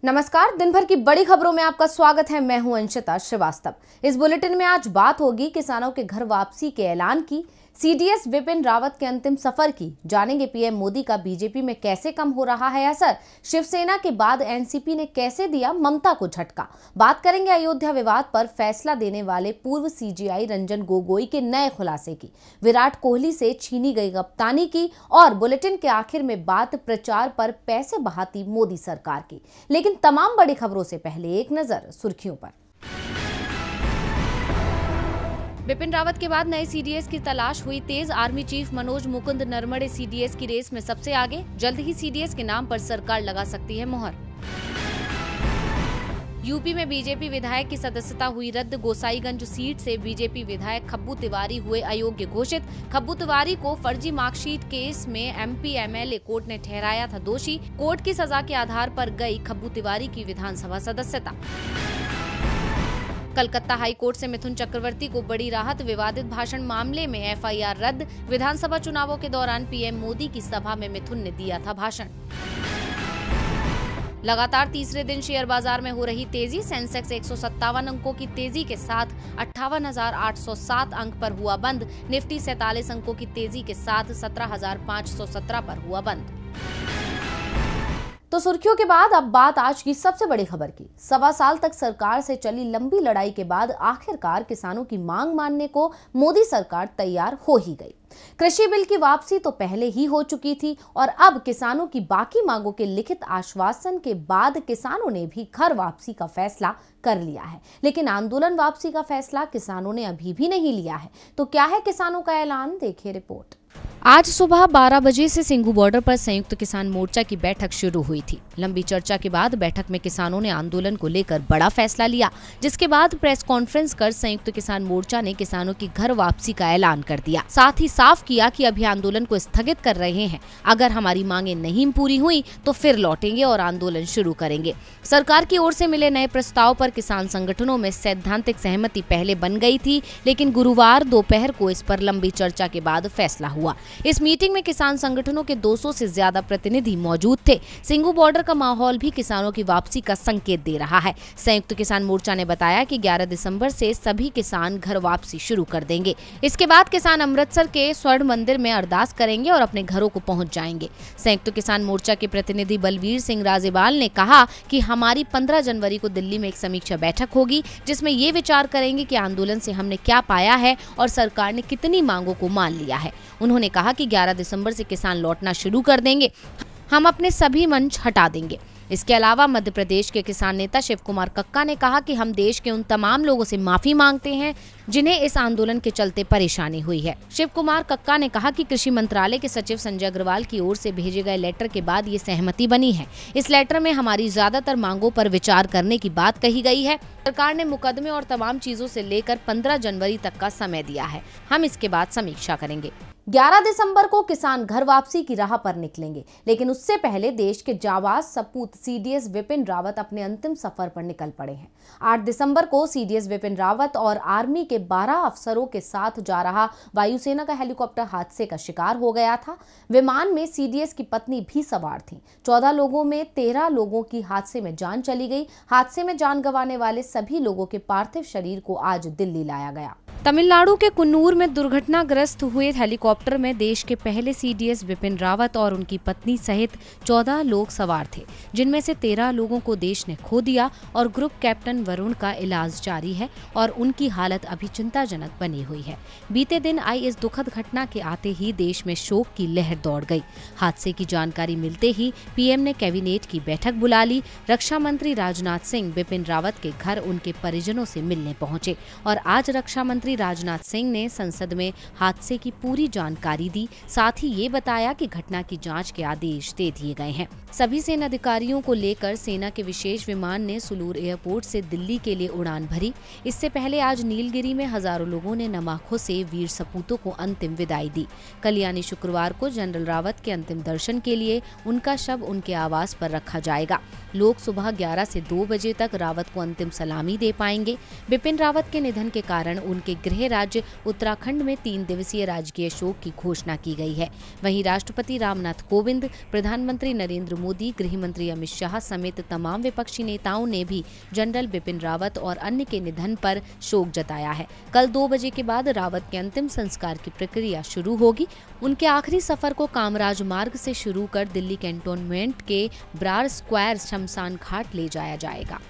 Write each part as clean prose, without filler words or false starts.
नमस्कार। दिन भर की बड़ी खबरों में आपका स्वागत है। मैं हूं अंशिता श्रीवास्तव। इस बुलेटिन में आज बात होगी किसानों के घर वापसी के ऐलान की, सीडीएस विपिन रावत के अंतिम सफर की, जानेंगे पीएम मोदी का बीजेपी में कैसे कम हो रहा है असर, शिवसेना के बाद एनसीपी ने कैसे दिया ममता को झटका। बात करेंगे अयोध्या विवाद पर फैसला देने वाले पूर्व सीजेआई रंजन गोगोई के नए खुलासे की, विराट कोहली से छीनी गई कप्तानी की और बुलेटिन के आखिर में बात प्रचार पर पैसे बहाती मोदी सरकार की। लेकिन तमाम बड़ी खबरों से पहले एक नजर सुर्खियों पर। बिपिन रावत के बाद नए सीडीएस की तलाश हुई तेज। Army chief Manoj Mukund Naravane CDS की रेस में सबसे आगे। जल्द ही सीडीएस के नाम पर सरकार लगा सकती है मोहर। यूपी में बीजेपी विधायक की सदस्यता हुई रद्द। गोसाईगंज सीट से बीजेपी विधायक खब्बू तिवारी हुए अयोग्य घोषित। खब्बू तिवारी को फर्जी मार्कशीट केस में एमपी एमएलए कोर्ट ने ठहराया था दोषी। कोर्ट की सजा के आधार पर गई खब्बू तिवारी की विधानसभा सदस्यता। कलकत्ता हाई कोर्ट से मिथुन चक्रवर्ती को बड़ी राहत। विवादित भाषण मामले में एफआईआर रद्द। विधानसभा चुनावों के दौरान पीएम मोदी की सभा में मिथुन ने दिया था भाषण। लगातार तीसरे दिन शेयर बाजार में हो रही तेजी। सेंसेक्स 157 अंकों की तेजी के साथ 58,807 अंक पर हुआ बंद। निफ्टी 47 अंकों की तेजी के साथ 17,517 पर हुआ बंद। तो सुर्खियों के बाद अब बात आज की सबसे बड़ी खबर की। 1.25 साल तक सरकार से चली लंबी लड़ाई के बाद आखिरकार किसानों की मांग मानने को मोदी सरकार तैयार हो ही गई। कृषि बिल की वापसी तो पहले ही हो चुकी थी और अब किसानों की बाकी मांगों के लिखित आश्वासन के बाद किसानों ने भी घर वापसी का फैसला कर लिया है। लेकिन आंदोलन वापसी का फैसला किसानों ने अभी भी नहीं लिया है। तो क्या है किसानों का ऐलान, देखिए रिपोर्ट। आज सुबह 12 बजे से सिंघू बॉर्डर पर संयुक्त किसान मोर्चा की बैठक शुरू हुई थी। लंबी चर्चा के बाद बैठक में किसानों ने आंदोलन को लेकर बड़ा फैसला लिया, जिसके बाद प्रेस कॉन्फ्रेंस कर संयुक्त किसान मोर्चा ने किसानों की घर वापसी का ऐलान कर दिया। साथ ही साफ किया कि अभी आंदोलन को स्थगित कर रहे हैं। अगर हमारी मांगे नहीं पूरी हुई तो फिर लौटेंगे और आंदोलन शुरू करेंगे। सरकार की ओर से मिले नए प्रस्ताव पर किसान संगठनों में सैद्धांतिक सहमति पहले बन गई थी, लेकिन गुरुवार दोपहर को इस पर लंबी चर्चा के बाद फैसला हुआ। इस मीटिंग में किसान संगठनों के 200 से ज्यादा प्रतिनिधि मौजूद थे। सिंघू बॉर्डर का माहौल भी किसानों की वापसी का संकेत दे रहा है। संयुक्त किसान मोर्चा ने बताया कि 11 दिसंबर से सभी किसान घर वापसी शुरू कर देंगे। इसके बाद किसान अमृतसर के स्वर्ण मंदिर में अरदास करेंगे और अपने घरों को पहुंच जाएंगे। संयुक्त किसान मोर्चा के प्रतिनिधि बलवीर सिंह राजेवाल ने कहा कि हमारी 15 जनवरी को दिल्ली में एक समीक्षा बैठक होगी, जिसमें ये विचार करेंगे कि आंदोलन से हमने क्या पाया है और सरकार ने कितनी मांगों को मान लिया है। उन्होंने कहा कि 11 दिसंबर से किसान लौटना शुरू कर देंगे। हम अपने सभी मंच हटा देंगे। इसके अलावा मध्य प्रदेश के किसान नेता शिव कुमार कक्का ने कहा कि हम देश के उन तमाम लोगों से माफी मांगते हैं जिन्हें इस आंदोलन के चलते परेशानी हुई है। शिव कुमार कक्का ने कहा कि कृषि मंत्रालय के सचिव संजय अग्रवाल की ओर से भेजे गए लेटर के बाद ये सहमति बनी है। इस लेटर में हमारी ज्यादातर मांगों पर विचार करने की बात कही गई है। सरकार ने मुकदमे और तमाम चीजों से लेकर 15 जनवरी तक का समय दिया है। हम इसके बाद समीक्षा करेंगे। 11 दिसंबर को किसान घर वापसी की राह पर निकलेंगे, लेकिन उससे पहले देश के जाबाज सपूत सीडीएस विपिन रावत अपने अंतिम सफर पर निकल पड़े हैं। 8 दिसंबर को सीडीएस विपिन रावत और आर्मी के 12 अफसरों के साथ जा रहा वायुसेना का हेलीकॉप्टर हादसे का शिकार हो गया था। विमान में सीडीएस की पत्नी भी सवार थी। 14 लोगों में 13 लोगों की हादसे में जान चली गई। हादसे में जान गंवाने वाले सभी लोगों के पार्थिव शरीर को आज दिल्ली लाया गया। तमिलनाडु के कुन्नूर में दुर्घटनाग्रस्त हुए हेलीकॉप्टर में देश के पहले सीडीएस विपिन रावत और उनकी पत्नी सहित 14 लोग सवार थे, जिनमें से 13 लोगों को देश ने खो दिया और ग्रुप कैप्टन वरुण का इलाज जारी है और उनकी हालत अभी चिंताजनक बनी हुई है। बीते दिन आई इस दुखद घटना के आते ही देश में शोक की लहर दौड़ गई। हादसे की जानकारी मिलते ही पीएम ने कैबिनेट की बैठक बुला ली। रक्षा मंत्री राजनाथ सिंह विपिन रावत के घर उनके परिजनों से मिलने पहुंचे और आज रक्षा मंत्री राजनाथ सिंह ने संसद में हादसे की पूरी जानकारी दी। साथ ही ये बताया कि घटना की जांच के आदेश दे दिए गए हैं। सभी सेना अधिकारियों को लेकर सेना के विशेष विमान ने सुलूर एयरपोर्ट से दिल्ली के लिए उड़ान भरी। इससे पहले आज नीलगिरी में हजारों लोगों ने नम आंखों से वीर सपूतों को अंतिम विदाई दी। कल यानी शुक्रवार को जनरल रावत के अंतिम दर्शन के लिए उनका शव उनके आवास पर रखा जाएगा। लोग सुबह 11 से 2 बजे तक रावत को अंतिम सलामी दे पाएंगे। बिपिन रावत के निधन के कारण उनके गृह राज्य उत्तराखंड में 3 दिवसीय राजकीय शोक की घोषणा की गई है। वहीं राष्ट्रपति रामनाथ कोविंद, प्रधानमंत्री नरेंद्र मोदी, गृह मंत्री अमित शाह समेत तमाम विपक्षी नेताओं ने भी जनरल बिपिन रावत और अन्य के निधन पर शोक जताया है। कल 2 बजे के बाद रावत के अंतिम संस्कार की प्रक्रिया शुरू होगी। उनके आखिरी सफर को कामराज मार्ग से शुरू कर दिल्ली कैंटोनमेंट के ब्रार स्क्वायर शमशान घाट ले जाया जाएगा।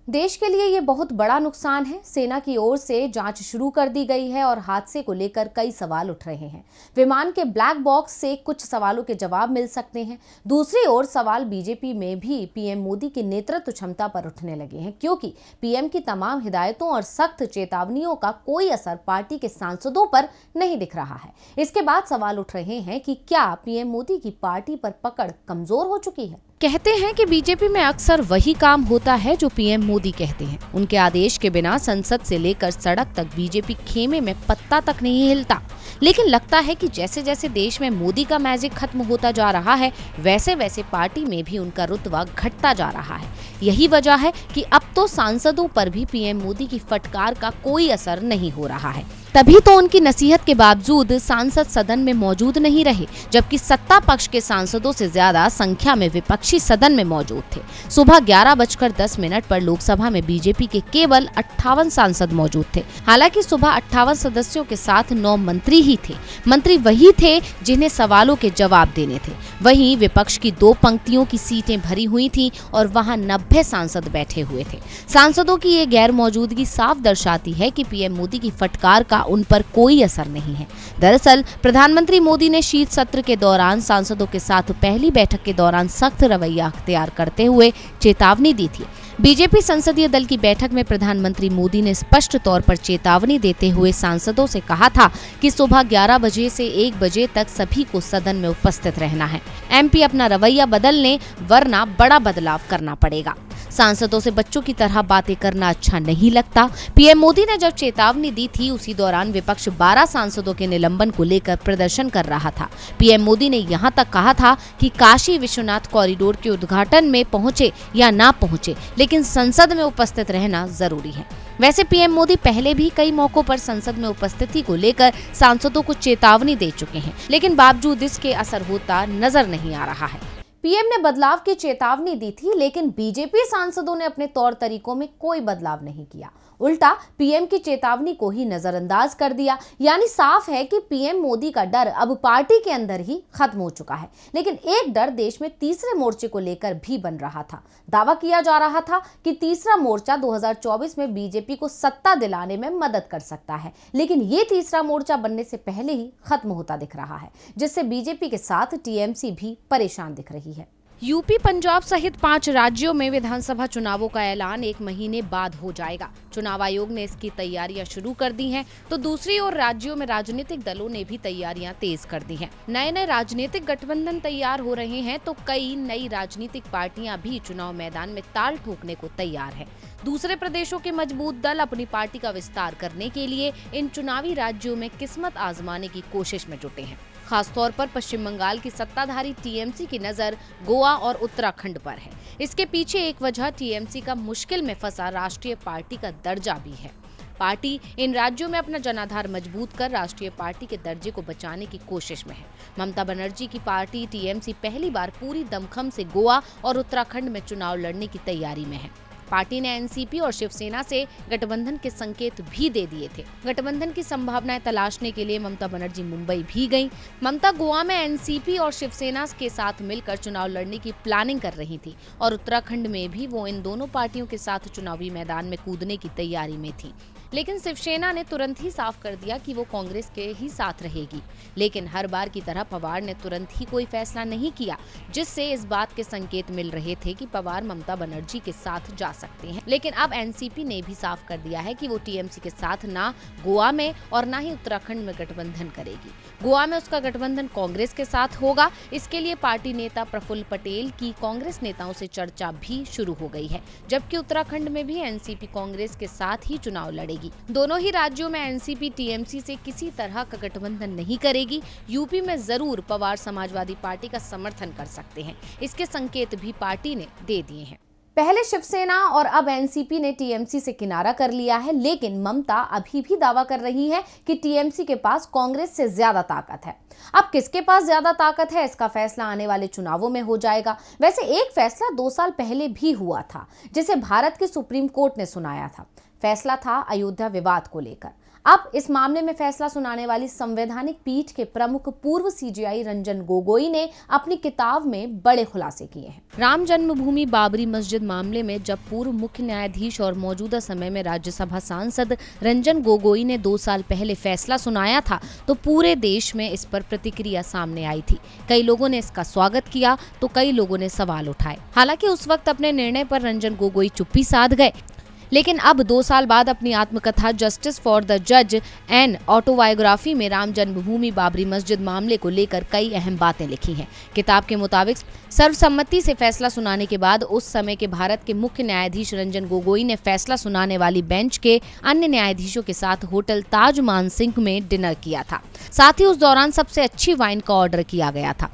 देश के लिए ये बहुत बड़ा नुकसान है। सेना की ओर से जांच शुरू कर दी गई है और हादसे को लेकर कई सवाल उठ रहे हैं। विमान के ब्लैक बॉक्स से कुछ सवालों के जवाब मिल सकते हैं। दूसरी ओर सवाल बीजेपी में भी पीएम मोदी की नेतृत्व क्षमता पर उठने लगे हैं, क्योंकि पीएम की तमाम हिदायतों और सख्त चेतावनियों का कोई असर पार्टी के सांसदों पर नहीं दिख रहा है। इसके बाद सवाल उठ रहे हैं कि क्या पीएम मोदी की पार्टी पर पकड़ कमजोर हो चुकी है। कहते हैं कि बीजेपी में अक्सर वही काम होता है जो पीएम मोदी कहते हैं। उनके आदेश के बिना संसद से लेकर सड़क तक बीजेपी खेमे में पत्ता तक नहीं हिलता। लेकिन लगता है कि जैसे जैसे देश में मोदी का मैजिक खत्म होता जा रहा है, वैसे वैसे पार्टी में भी उनका रुतबा घटता जा रहा है। यही वजह है कि अब तो सांसदों पर भी पीएम मोदी की फटकार का कोई असर नहीं हो रहा है। तभी तो उनकी नसीहत के बावजूद सांसद सदन में मौजूद नहीं रहे, जबकि सत्ता पक्ष के सांसदों से ज्यादा संख्या में विपक्षी सदन में मौजूद थे। सुबह 11:10 पर लोकसभा में बीजेपी के केवल 58 सांसद मौजूद थे। हालांकि सुबह 58 सदस्यों के साथ 9 मंत्री ही थे। मंत्री वही थे जिन्हें सवालों के जवाब देने थे। वहीं विपक्ष की 2 पंक्तियों की सीटें भरी हुई थी और वहां 90 सांसद बैठे हुए थे। सांसदों की ये गैर मौजूदगी साफ दर्शाती है कि पीएम मोदी की फटकार का उन पर कोई असर नहीं है। दरअसल प्रधानमंत्री मोदी ने शीत सत्र के दौरान सांसदों के साथ पहली बैठक के दौरान सख्त रवैया अख्तियार करते हुए चेतावनी दी थी। बीजेपी संसदीय दल की बैठक में प्रधानमंत्री मोदी ने स्पष्ट तौर पर चेतावनी देते हुए सांसदों से कहा था कि सुबह 11 बजे से 1 बजे तक सभी को सदन में उपस्थित रहना है। एमपी अपना रवैया बदल लें, वरना बड़ा बदलाव करना पड़ेगा। सांसदों से बच्चों की तरह बातें करना अच्छा नहीं लगता। पीएम मोदी ने जब चेतावनी दी थी, उसी दौरान विपक्ष 12 सांसदों के निलंबन को लेकर प्रदर्शन कर रहा था। पीएम मोदी ने यहां तक कहा था कि काशी विश्वनाथ कॉरिडोर के उद्घाटन में पहुंचे या ना पहुंचे, लेकिन संसद में उपस्थित रहना जरूरी है। वैसे पीएम मोदी पहले भी कई मौकों पर संसद में उपस्थिति को लेकर सांसदों को चेतावनी दे चुके हैं, लेकिन बावजूद इसके असर होता नजर नहीं आ रहा है। पीएम ने बदलाव की चेतावनी दी थी, लेकिन बीजेपी सांसदों ने अपने तौर तरीकों में कोई बदलाव नहीं किया। उल्टा पीएम की चेतावनी को ही नजरअंदाज कर दिया। यानी साफ है कि पीएम मोदी का डर अब पार्टी के अंदर ही खत्म हो चुका है। लेकिन एक डर देश में तीसरे मोर्चे को लेकर भी बन रहा था। दावा किया जा रहा था कि तीसरा मोर्चा 2024 में बीजेपी को सत्ता दिलाने में मदद कर सकता है, लेकिन ये तीसरा मोर्चा बनने से पहले ही खत्म होता दिख रहा है, जिससे बीजेपी के साथ टीएमसी भी परेशान दिख रही है। यूपी, पंजाब सहित 5 राज्यों में विधानसभा चुनावों का ऐलान 1 महीने बाद हो जाएगा। चुनाव आयोग ने इसकी तैयारियां शुरू कर दी हैं, तो दूसरी ओर राज्यों में राजनीतिक दलों ने भी तैयारियां तेज कर दी हैं। नए राजनीतिक गठबंधन तैयार हो रहे हैं, तो कई नई राजनीतिक पार्टियां भी चुनाव मैदान में ताल ठोकने को तैयार है। दूसरे प्रदेशों के मजबूत दल अपनी पार्टी का विस्तार करने के लिए इन चुनावी राज्यों में किस्मत आजमाने की कोशिश में जुटे हैं। खासतौर पर पश्चिम बंगाल की सत्ताधारी टीएमसी की नजर गोवा और उत्तराखंड पर है। इसके पीछे एक वजह टीएमसी का मुश्किल में फंसा राष्ट्रीय पार्टी का दर्जा भी है। पार्टी इन राज्यों में अपना जनाधार मजबूत कर राष्ट्रीय पार्टी के दर्जे को बचाने की कोशिश में है। ममता बनर्जी की पार्टी टीएमसी पहली बार पूरी दमखम से गोवा और उत्तराखंड में चुनाव लड़ने की तैयारी में है। पार्टी ने एनसीपी और शिवसेना से गठबंधन के संकेत भी दे दिए थे। गठबंधन की संभावनाएं तलाशने के लिए ममता बनर्जी मुंबई भी गईं। ममता गोवा में एनसीपी और शिवसेना के साथ मिलकर चुनाव लड़ने की प्लानिंग कर रही थी और उत्तराखंड में भी वो इन दोनों पार्टियों के साथ चुनावी मैदान में कूदने की तैयारी में थी। लेकिन शिवसेना ने तुरंत ही साफ कर दिया कि वो कांग्रेस के ही साथ रहेगी। लेकिन हर बार की तरह पवार ने तुरंत ही कोई फैसला नहीं किया, जिससे इस बात के संकेत मिल रहे थे कि पवार ममता बनर्जी के साथ जा सकते हैं। लेकिन अब एनसीपी ने भी साफ कर दिया है कि वो टीएमसी के साथ ना गोवा में और ना ही उत्तराखंड में गठबंधन करेगी। गोवा में उसका गठबंधन कांग्रेस के साथ होगा। इसके लिए पार्टी नेता प्रफुल्ल पटेल की कांग्रेस नेताओं से चर्चा भी शुरू हो गई है, जबकि उत्तराखंड में भी एनसीपी कांग्रेस के साथ ही चुनाव लड़ेगी। दोनों ही राज्यों में एनसीपी टीएमसी से किसी तरह का गठबंधन नहीं करेगी। यूपी में जरूर पवार समाजवादी पार्टी का समर्थन कर सकते हैं। इसके संकेत भी पार्टी ने दे दिए हैं। पहले शिवसेना और अब एनसीपी ने टीएमसी से किनारा कर लिया है, लेकिन ममता अभी भी दावा कर रही है कि टीएमसी के पास कांग्रेस से ज्यादा ताकत है। अब किसके पास ज्यादा ताकत है, इसका फैसला आने वाले चुनावों में हो जाएगा। वैसे एक फैसला 2 साल पहले भी हुआ था, जिसे भारत की सुप्रीम कोर्ट ने सुनाया था। फैसला था अयोध्या विवाद को लेकर। अब इस मामले में फैसला सुनाने वाली संवैधानिक पीठ के प्रमुख पूर्व सीजेआई रंजन गोगोई ने अपनी किताब में बड़े खुलासे किए हैं। राम जन्मभूमि बाबरी मस्जिद मामले में जब पूर्व मुख्य न्यायाधीश और मौजूदा समय में राज्यसभा सांसद रंजन गोगोई ने 2 साल पहले फैसला सुनाया था, तो पूरे देश में इस पर प्रतिक्रिया सामने आई थी। कई लोगों ने इसका स्वागत किया तो कई लोगों ने सवाल उठाए। हालांकि उस वक्त अपने निर्णय पर रंजन गोगोई चुप्पी साध गए, लेकिन अब 2 साल बाद अपनी आत्मकथा जस्टिस फॉर द जज एंड ऑटोबायोग्राफी में राम जन्मभूमि बाबरी मस्जिद मामले को लेकर कई अहम बातें लिखी हैं। किताब के मुताबिक सर्वसम्मति से फैसला सुनाने के बाद उस समय के भारत के मुख्य न्यायाधीश रंजन गोगोई ने फैसला सुनाने वाली बेंच के अन्य न्यायाधीशों के साथ होटल ताज मानसिंह में डिनर किया था। साथ ही उस दौरान सबसे अच्छी वाइन का ऑर्डर किया गया था।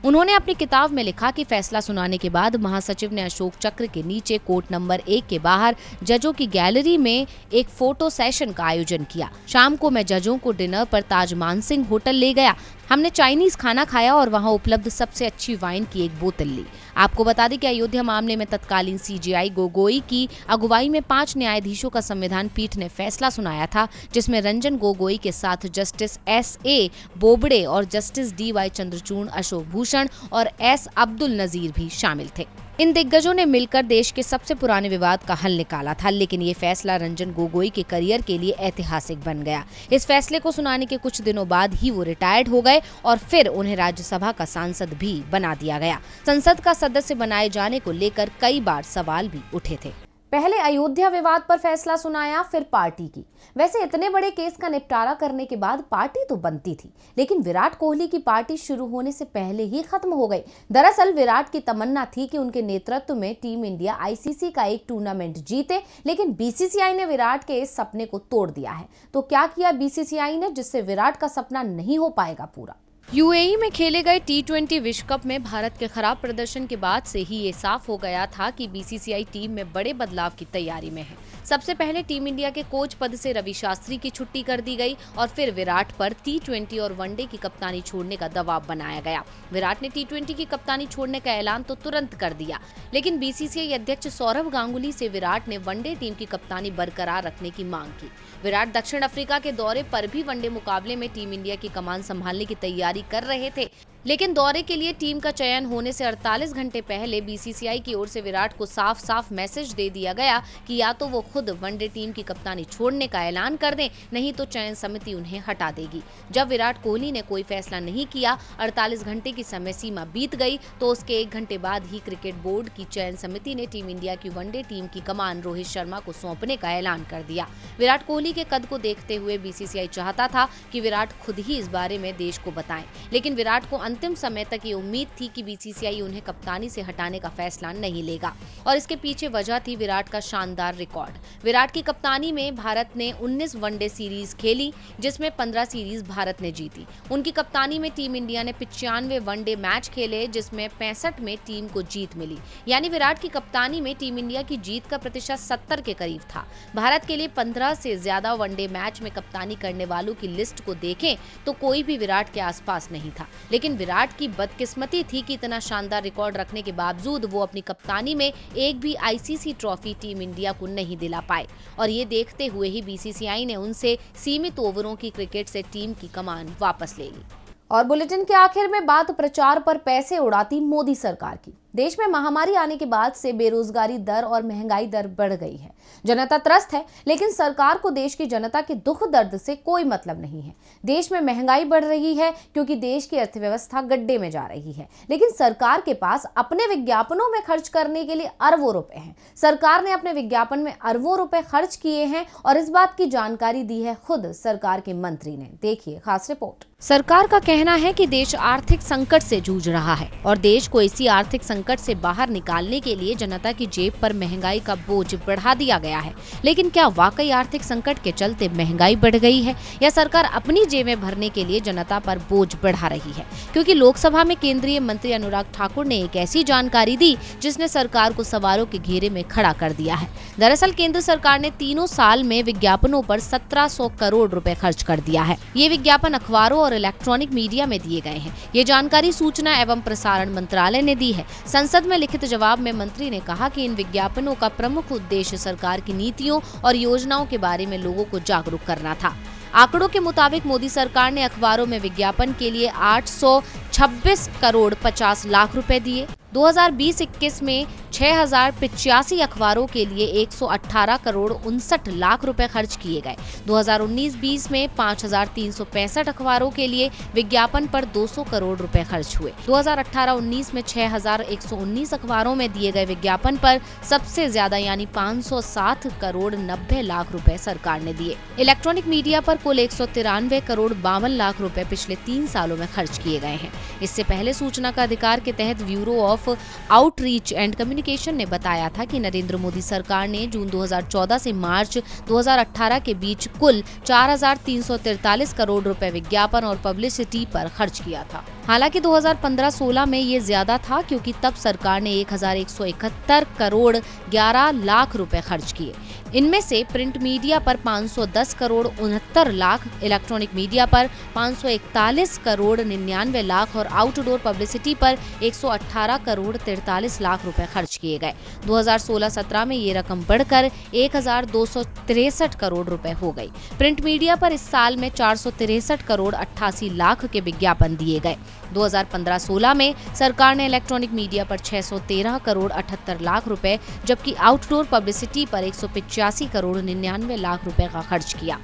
उन्होंने अपनी किताब में लिखा कि फैसला सुनाने के बाद महासचिव ने अशोक चक्र के नीचे कोर्ट नंबर 1 के बाहर जजों की गैलरी में एक फोटो सेशन का आयोजन किया। शाम को मैं जजों को डिनर पर ताज मानसिंह होटल ले गया। हमने चाइनीज खाना खाया और वहां उपलब्ध सबसे अच्छी वाइन की एक बोतल ली। आपको बता दें कि अयोध्या मामले में तत्कालीन सीजेआई गोगोई की अगुवाई में 5 न्यायाधीशों का संविधान पीठ ने फैसला सुनाया था, जिसमें रंजन गोगोई के साथ जस्टिस एस.ए. बोबड़े और जस्टिस डी.वाई. चंद्रचूड़, अशोक भूषण और एस. अब्दुल नजीर भी शामिल थे। इन दिग्गजों ने मिलकर देश के सबसे पुराने विवाद का हल निकाला था, लेकिन ये फैसला रंजन गोगोई के करियर के लिए ऐतिहासिक बन गया। इस फैसले को सुनाने के कुछ दिनों बाद ही वो रिटायर्ड हो गए और फिर उन्हें राज्यसभा का सांसद भी बना दिया गया। संसद का सदस्य बनाए जाने को लेकर कई बार सवाल भी उठे थे। पहले अयोध्या विवाद पर फैसला सुनाया, फिर पार्टी की। वैसे इतने बड़े केस का निपटारा करने के बाद पार्टी तो बनती थी, लेकिन विराट कोहली की पार्टी शुरू होने से पहले ही खत्म हो गई। दरअसल विराट की तमन्ना थी कि उनके नेतृत्व में टीम इंडिया आईसीसी का एक टूर्नामेंट जीते, लेकिन बीसीसीआई ने विराट के इस सपने को तोड़ दिया है। तो क्या किया बीसीसीआई ने जिससे विराट का सपना नहीं हो पाएगा पूरा? यूएई में खेले गए टी20 विश्व कप में भारत के खराब प्रदर्शन के बाद से ही ये साफ हो गया था कि बीसीसीआई टीम में बड़े बदलाव की तैयारी में है। सबसे पहले टीम इंडिया के कोच पद से रवि शास्त्री की छुट्टी कर दी गई और फिर विराट पर टी20 और वनडे की कप्तानी छोड़ने का दबाव बनाया गया। विराट ने टी20 की कप्तानी छोड़ने का ऐलान तो तुरंत कर दिया, लेकिन बीसीसीआई अध्यक्ष सौरभ गांगुली से विराट ने वनडे टीम की कप्तानी बरकरार रखने की मांग की। विराट दक्षिण अफ्रीका के दौरे पर भी वनडे मुकाबले में टीम इंडिया की कमान संभालने की तैयारी कर रहे थे, लेकिन दौरे के लिए टीम का चयन होने से 48 घंटे पहले बीसीसीआई की ओर से विराट को साफ साफ मैसेज दे दिया गया कि या तो वो खुद वनडे टीम की कप्तानी छोड़ने का ऐलान कर दें, नहीं तो चयन समिति उन्हें हटा देगी। जब विराट कोहली ने कोई फैसला नहीं किया, 48 घंटे की समय सीमा बीत गई, तो उसके 1 घंटे बाद ही क्रिकेट बोर्ड की चयन समिति ने टीम इंडिया की वनडे टीम की कमान रोहित शर्मा को सौंपने का ऐलान कर दिया। विराट कोहली के कद को देखते हुए बीसीसीआई चाहता था कि विराट खुद ही इस बारे में देश को बताएं, लेकिन विराट को अंतिम समय तक ये उम्मीद थी कि बीसीसीआई उन्हें कप्तानी से हटाने का फैसला नहीं लेगा, और इसके पीछे वजह थी विराट का शानदार रिकॉर्ड। विराट की कप्तानी में भारत ने 19 वनडे सीरीज खेली, जिसमें 15 सीरीज भारत ने जीती। उनकी कप्तानी में टीम इंडिया ने 95 वनडे मैच खेले, जिसमें 65 में टीम को जीत मिली। यानी विराट की कप्तानी में टीम इंडिया की जीत का प्रतिशत 70 के करीब था। भारत के लिए 15 से ज्यादा वनडे मैच में कप्तानी करने वालों की लिस्ट को देखें तो कोई भी विराट के आसपास नहीं था, लेकिन विराट की बदकिस्मती थी कि इतना शानदार रिकॉर्ड रखने के बावजूद वो अपनी कप्तानी में एक भी आईसीसी ट्रॉफी टीम इंडिया को नहीं दिला पाए, और ये देखते हुए ही बीसीसीआई ने उनसे सीमित ओवरों की क्रिकेट से टीम की कमान वापस ले ली। और बुलेटिन के आखिर में बात प्रचार पर पैसे उड़ाती मोदी सरकार की। देश में महामारी आने के बाद से बेरोजगारी दर और महंगाई दर बढ़ गई है। जनता त्रस्त है, लेकिन सरकार को देश की जनता के दुख दर्द से कोई मतलब नहीं है। देश में महंगाई बढ़ रही है क्योंकि देश की अर्थव्यवस्था गड्ढे में जा रही है, लेकिन सरकार के पास अपने विज्ञापनों में खर्च करने के लिए अरबों रुपए हैं। सरकार ने अपने विज्ञापन में अरबों रुपए खर्च किए हैं, और इस बात की जानकारी दी है खुद सरकार के मंत्री ने। देखिए खास रिपोर्ट। सरकार का कहना है कि देश आर्थिक संकट से जूझ रहा है और देश को इसी आर्थिक संकट से बाहर निकालने के लिए जनता की जेब पर महंगाई का बोझ बढ़ा दिया गया है। लेकिन क्या वाकई आर्थिक संकट के चलते महंगाई बढ़ गई है या सरकार अपनी जेबें भरने के लिए जनता पर बोझ बढ़ा रही है? क्योंकि लोकसभा में केंद्रीय मंत्री अनुराग ठाकुर ने एक ऐसी जानकारी दी जिसने सरकार को सवालों के घेरे में खड़ा कर दिया है। दरअसल केंद्र सरकार ने 3 साल में विज्ञापनों पर 1700 करोड़ रुपए खर्च कर दिया है। ये विज्ञापन अखबारों और इलेक्ट्रॉनिक मीडिया में दिए गए हैं। ये जानकारी सूचना एवं प्रसारण मंत्रालय ने दी है। संसद में लिखित जवाब में मंत्री ने कहा कि इन विज्ञापनों का प्रमुख उद्देश्य सरकार की नीतियों और योजनाओं के बारे में लोगों को जागरूक करना था। आंकड़ों के मुताबिक मोदी सरकार ने अखबारों में विज्ञापन के लिए 826 करोड़ 50 लाख रुपए दिए। 2020-21 में 6085 अखबारों के लिए 118 करोड़ 59 लाख रुपए खर्च किए गए। 2019-20 में 5365 अखबारों के लिए विज्ञापन पर 200 करोड़ रुपए खर्च हुए। 2018-19 में 6119 अखबारों में दिए गए विज्ञापन पर सबसे ज्यादा यानी 507 करोड़ 90 लाख रुपए सरकार ने दिए। इलेक्ट्रॉनिक मीडिया पर कुल 193 करोड़ 52 लाख रुपए पिछले 3 सालों में खर्च किए गए हैं। इससे पहले सूचना का अधिकार के तहत bureau of outreach and communication ने बताया था कि नरेंद्र मोदी सरकार ने जून 2014 से मार्च 2018 के बीच कुल 4343 करोड़ रुपए विज्ञापन और पब्लिसिटी पर खर्च किया था। हालांकि 2015-16 में ये ज्यादा था क्योंकि तब सरकार ने 1171 करोड़ 11 लाख रुपए खर्च किए। इनमें से प्रिंट मीडिया पर 510 करोड़ 69 लाख, इलेक्ट्रॉनिक मीडिया पर 541 करोड़ 99 लाख और आउटडोर पब्लिसिटी पर 118 करोड़ 43 लाख रुपए खर्च किए गए। 2016-17 में ये रकम बढ़कर 1263 करोड़ रुपए हो गई। प्रिंट मीडिया पर इस साल में 463 करोड़ 88 लाख के विज्ञापन दिए गए। 2015-16 में सरकार ने इलेक्ट्रॉनिक मीडिया पर 613 करोड़ 78 लाख रुपए जबकि आउटडोर पब्लिसिटी पर 185 करोड़ 99 लाख रुपए का खर्च किया।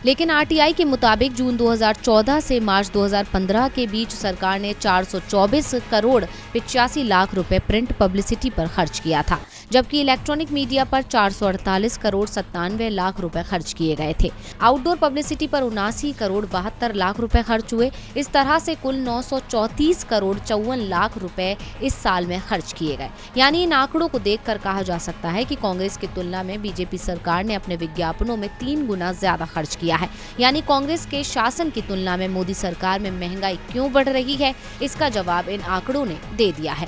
लेकिन आरटीआई के मुताबिक जून 2014 से मार्च 2015 के बीच सरकार ने 424 करोड़ 85 लाख रुपए प्रिंट पब्लिसिटी पर खर्च किया था, जबकि इलेक्ट्रॉनिक मीडिया पर 448 करोड़ 97 लाख रुपए खर्च किए गए थे। आउटडोर पब्लिसिटी पर 79 करोड़ 72 लाख रुपए खर्च हुए। इस तरह से कुल 934 करोड़ 54 लाख रुपए इस साल में खर्च किए गए। यानी इन आंकड़ों को देखकर कहा जा सकता है कि कांग्रेस की तुलना में बीजेपी सरकार ने अपने विज्ञापनों में 3 गुना ज्यादा खर्च किया है। यानी कांग्रेस के शासन की तुलना में मोदी सरकार में महंगाई क्यों बढ़ रही है, इसका जवाब इन आंकड़ों ने दे दिया है।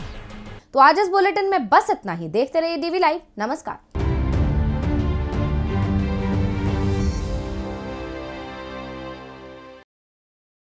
तो आज इस बुलेटिन में बस इतना ही। देखते रहिए डीवी लाइव। नमस्कार।